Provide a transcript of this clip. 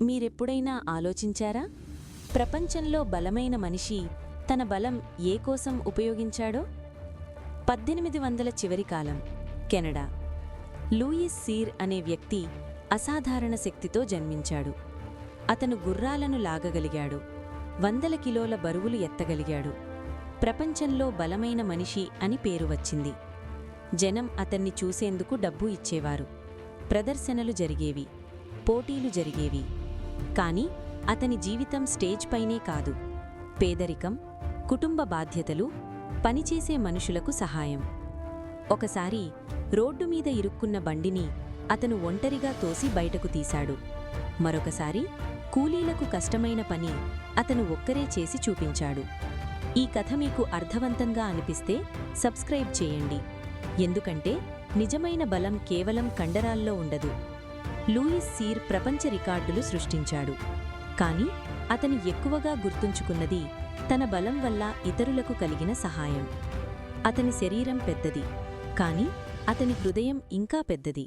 మీరెప్పుడైనా ఆలోచించారా? ప్రపంచంలో బలమైన మనిషి తన బలం ఏ కోసం ఉపయోగించాడో? 1800 చివరి కాలం, కెనడా. లూయిస్ సీర్ అనే వ్యక్తి అసాధారణ శక్తితో జన్మించాడు. అతను గుర్రాలను లాగగలిగాడు, 100 కిలోల బరువులు ఎత్తగలిగాడు. ప్రపంచంలో బలమైన మనిషి అని పేరు వచ్చింది. జనం అతన్ని చూసేందుకు డబ్బు ఇచ్చేవారు. ప్రదర్శనలు జరిగేవి, పోటీలు జరిగేవి. కాని అతని జీవితం స్టేజ్ పైనే కాదు, పేదరికం, కుటుంబ బాధ్యతలు, పనిచేసే మనుషులకు సహాయం. ఒకసారి రోడ్డు మీద ఇరుక్కున్న బండిని అతను ఒంటరిగా తోసి బయటకు తీశాడు. మరొకసారి కూలీలకు కష్టమైన పని అతను ఒక్కరే చేసి చూపించాడు. ఈ కథ మీకు అర్థవంతంగా అనిపిస్తే సబ్స్క్రైబ్ చేయండి, ఎందుకంటే నిజమైన బలం కేవలం కండరాల్లో ఉండదు. లూయిస్ సీర్ ప్రపంచ రికార్డులు సృష్టించాడు, కాని అతను ఎక్కువగా గుర్తుంచుకున్నది తన బలం వల్ల ఇతరులకు కలిగిన సహాయం. అతని శరీరం పెద్దది, కాని అతని హృదయం ఇంకా పెద్దది.